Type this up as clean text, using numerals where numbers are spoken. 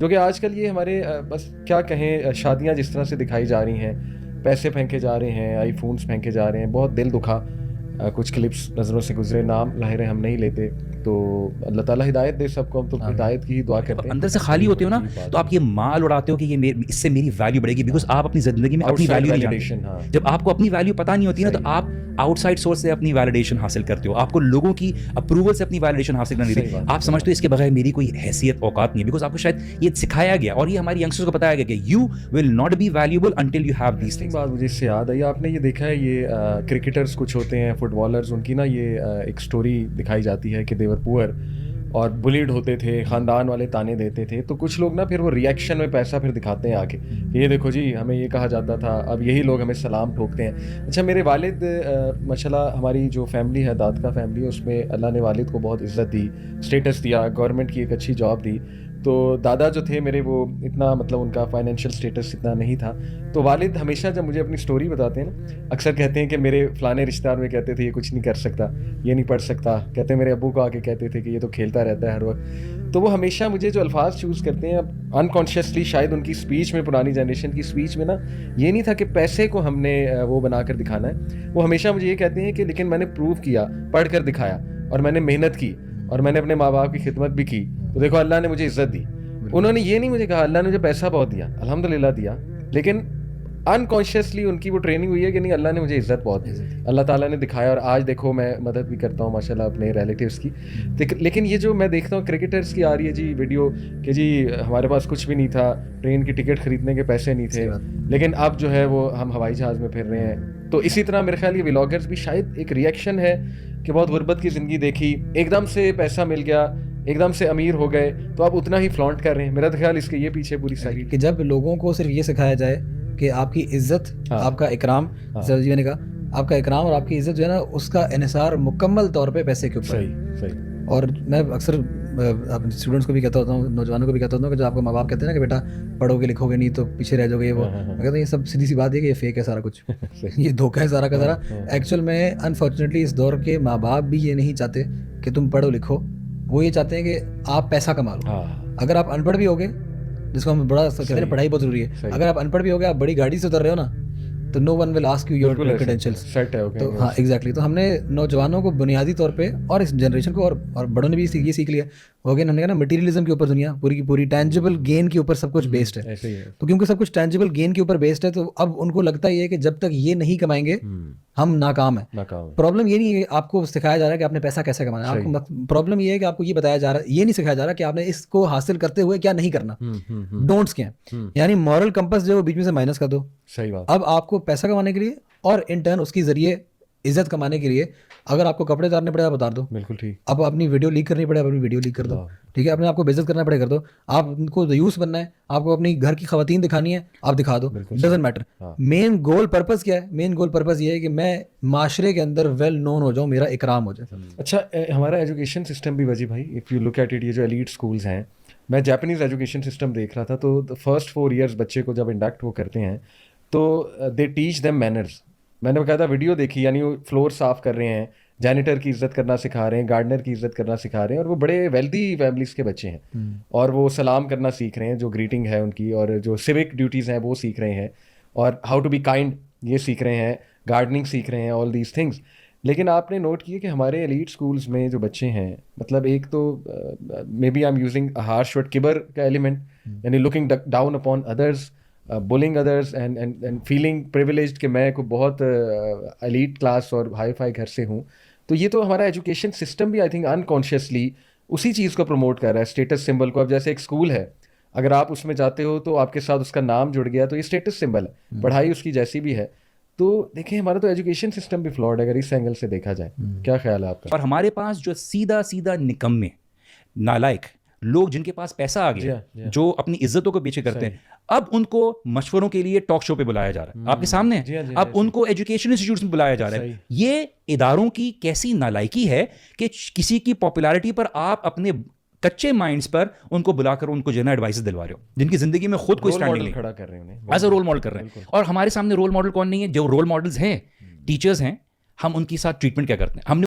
जो कि आजकल ये हमारे बस क्या कहें, शादियां जिस तरह से दिखाई जा रही हैं, पैसे फेंके जा रहे हैं, आईफोन्स फेंके जा रहे हैं, बहुत दिल दुखा। कुछ क्लिप्स नज़रों से गुजरे, नाम ज़ाहिर है हम नहीं लेते। तो अल्लाह ताला हिदायत दे सबको, हम तो हिदायत की ही दुआ करते हैं। अंदर से खाली होते हो ना, तो आप ये माल उड़ाते हो कि ये इससे मेरी वैल्यू बढ़ेगी, बिकॉज आप अपनी जिंदगी में अपनी वैल्यू नहीं जानते। हाँ। जब आपको अपनी वैल्यू पता नहीं होती ना, तो आप आउटसाइड सोर्स से अपनी वैलिडेशन हासिल करते हो, आपको लोगों की अप्रूवल से अपनी वैलिडेशन हासिल करनी थी। आप समझते हो इसके बगैर मेरी कोई हैसियत औकात नहीं है, बिकॉज आपको शायद ये सिखाया गया और ये हमारी यंगस्टर्स को बताया गया कि you will not be valuable until you have these things. बात मुझे इससे याद आई, आपने ये देखा है, ये क्रिकेटर्स कुछ होते हैं, फुटबॉलर्स, उनकी ना ये एक स्टोरी दिखाई जाती है कि देवर पुअर और बुलीड होते थे, ख़ानदान वाले ताने देते थे। तो कुछ लोग ना फिर वो रिएक्शन में पैसा फिर दिखाते हैं आके, ये देखो जी हमें ये कहा जाता था, अब यही लोग हमें सलाम ठोकते हैं। अच्छा, मेरे वालिद माशाल्लाह, हमारी जो फैमिली है, दादका फैमिली, उसमें अल्लाह ने वालिद को बहुत इज़्ज़त दी, स्टेटस दिया, गवर्नमेंट की एक अच्छी जॉब दी। तो दादा जो थे मेरे, वो इतना मतलब उनका फाइनेंशियल स्टेटस इतना नहीं था। तो वालिद हमेशा जब मुझे अपनी स्टोरी बताते हैं ना, अक्सर कहते हैं कि मेरे फ़लाने रिश्तेदार में कहते थे ये कुछ नहीं कर सकता, ये नहीं पढ़ सकता। कहते हैं मेरे अब्बू को आके कहते थे कि ये तो खेलता रहता है हर वक्त। तो वो हमेशा मुझे जो अल्फाज चूज़ करते हैं, अनकॉन्शियसली शायद उनकी स्पीच में, पुरानी जनरेशन की स्पीच में ना, ये नहीं था कि पैसे को हमने वो बना कर दिखाना है। वो हमेशा मुझे ये कहते हैं कि लेकिन मैंने प्रूव किया, पढ़ कर दिखाया, और मैंने मेहनत की, और मैंने अपने माँ बाप की खिदमत भी की, तो देखो अल्लाह ने मुझे इज़्ज़त दी। उन्होंने ये नहीं मुझे कहा अल्लाह ने मुझे पैसा बहुत दिया, अल्हम्दुलिल्लाह दिया, लेकिन अनकॉन्शियसली उनकी वो ट्रेनिंग हुई है कि नहीं, अल्लाह ने मुझे इज़्ज़त बहुत दी, अल्लाह ताला ने दिखाया। और आज देखो मैं मदद भी करता हूँ माशाल्लाह अपने रिलेटिव्स की। लेकिन ये जो मैं देखता हूँ क्रिकेटर्स की आ रही है जी वीडियो कि जी हमारे पास कुछ भी नहीं था, ट्रेन की टिकट खरीदने के पैसे नहीं थे, लेकिन अब जो है वो हम हवाई जहाज़ में फिर रहे हैं। तो इसी तरह मेरे ख्याल ये व्लॉगर्स भी शायद एक रिएक्शन है कि बहुत गुर्बत की ज़िंदगी देखी, एकदम से पैसा मिल गया, एकदम से अमीर हो गए, तो आप उतना ही फ्लॉन्ट कर रहे हैं। मेरा तो ख्याल इसके ये पीछे पूरी सारी कि जब लोगों को सिर्फ ये सिखाया जाए कि आपकी इज्जत, आपका इकराम, सर जी ने कहा आपका इकराम और आपकी इज्जत जो है ना, उसका इन्हिसार मुकम्मल तौर पे पैसे के ऊपर। सही। और मैं अक्सर अपने स्टूडेंट्स को भी कहता होता हूँ, नौजवानों को भी कहता होता हूँ कि जो आपको माँ बाप कहते हैं ना कि बेटा पढ़ोगे लिखोगे नहीं तो पीछे रह जाओगे, वो मैं कहता हूँ ये सब सीधी सी बात है कि ये फेक है सारा कुछ ये धोखा है सारा का सारा। एक्चुअल में अनफॉर्चुनेटली इस दौर के माँ बाप भी ये नहीं चाहते कि तुम पढ़ो लिखो, वो ये चाहते हैं कि आप पैसा कमा लो। अगर आप अनपढ़ भी होगे, जिसको हम बड़ा कहते हैं पढ़ाई बहुत जरूरी है, अगर आप अनपढ़ भी होगे, आप बड़ी गाड़ी से उतर रहे हो ना, तो no one will ask you your credentials. तो हाँ एग्जैक्टली, तो हमने नौजवानों को बुनियादी तौर पे और इस जनरेशन को और बड़ों ने भी ये सीख लिया हो गया, हमने कहा ना मटेरियलिज्म के ऊपर दुनिया पूरी की पूरी टैंजिबल गेन के ऊपर सब कुछ बेस्ड है। तो क्योंकि सब कुछ टैंजिबल गेन के ऊपर बेस्ड है, तो अब उनको लगता ही है कि जब तक ये नहीं कमाएंगे हम नाकाम है। प्रॉब्लम ये नहीं है आपको सिखाया जा रहा है कि आपने पैसा कैसे कमाना है, आपको प्रॉब्लम ये है कि आपको ये बताया जा रहा है, ये नहीं सिखाया जा रहा कि आपने इसको हासिल करते हुए क्या नहीं करना, डोंट्स क्या है। यानी मॉरल कंपास जो बीच में से माइनस कर दो। सही बात। अब आपको पैसा कमाने के लिए और इन टर्न उसकी जरिए इज्जत कमाने के लिए अगर आपको कपड़े उतारने पड़े आप उतार दो, बिल्कुल ठीक। अब अपनी वीडियो लीक करनी पड़े, अपनी वीडियो लीक कर दो, ठीक है। अपने आपको बेइज्जत करना पड़े कर दो, आपको यूस बनना है, आपको अपनी घर की खवातीन दिखानी है, आप दिखा दो, doesn't matter. Main goal purpose क्या है? मेन गोल पर्पस ये है कि मैं माशरे के अंदर वेल नोन हो जाऊँ, मेरा इकराम हो जाए। अच्छा, हमारा एजुकेशन सिस्टम भी वजी भाई, if you look at it, ये जो एलीट स्कूल्स हैं, मैं जापानीज़ एजुकेशन सिस्टम देख रहा था, तो फर्स्ट 4 ईयर्स बच्चे को जब इंडक्ट वो करते हैं तो दे टीच देम मैनर्स। मैंने बकायदा वीडियो देखी, यानी वो फ्लोर साफ़ कर रहे हैं, जैनिटर की इज़्ज़त करना सिखा रहे हैं, गार्डनर की इज़्ज़त करना सिखा रहे हैं, और वो बड़े वेल्दी फैमिलीज़ के बच्चे हैं, और वो सलाम करना सीख रहे हैं, जो ग्रीटिंग है उनकी, और जो सिविक ड्यूटीज़ हैं वो सीख रहे हैं, और हाउ टू बी काइंड ये सीख रहे हैं, गार्डनिंग सीख रहे हैं, ऑल दीज थिंग्स। लेकिन आपने नोट किया कि हमारे एलीट स्कूल्स में जो बच्चे हैं, मतलब एक तो maybe I am using a harsh word, किबर का एलिमेंट, यानी looking down upon others, bullying others and feeling privileged कि मैं को बहुत एलीट क्लास और हाई फाई घर से हूँ। तो ये तो हमारा एजुकेशन सिस्टम भी आई थिंक अनकॉन्शियसली उसी चीज़ को प्रमोट कर रहा है, स्टेटस सिंबल को। अब जैसे एक स्कूल है, अगर आप उसमें जाते हो तो आपके साथ उसका नाम जुड़ गया, तो ये स्टेटस सिंबल है, पढ़ाई उसकी जैसी भी है। तो देखिए हमारा तो एजुकेशन सिस्टम भी फ्लॉड है अगर इस एंगल से देखा जाए। क्या ख्याल है आपका? और हमारे पास जो सीधा सीधा निकम्मे नालायक लोग, जिनके पास पैसा आ गया, जो अपनी इज्जतों को पीछे करते हैं, अब उनको मशवरों के लिए टॉक शो पे बुलाया जा रहा है, आपके सामने है। अब उनको एजुकेशन इंस्टीट्यूट्स में बुलाया जा रहा है। ये इदारों की कैसी नालायकी है कि किसी की पॉपुलैरिटी पर आप अपने कच्चे माइंड्स पर उनको बुलाकर उनको जो है एडवाइस दिलवा रहे हो, जिनकी जिंदगी में खुद कोई स्टैंडिंग नहीं खड़ा कर रहे हैं, एज अ रोल मॉडल कर रहे हैं। और हमारे सामने रोल मॉडल कौन नहीं है? जो रोल मॉडल्स हैं टीचर्स हैं, हम उनके साथ ट्रीटमेंट क्या करते हैं? हमने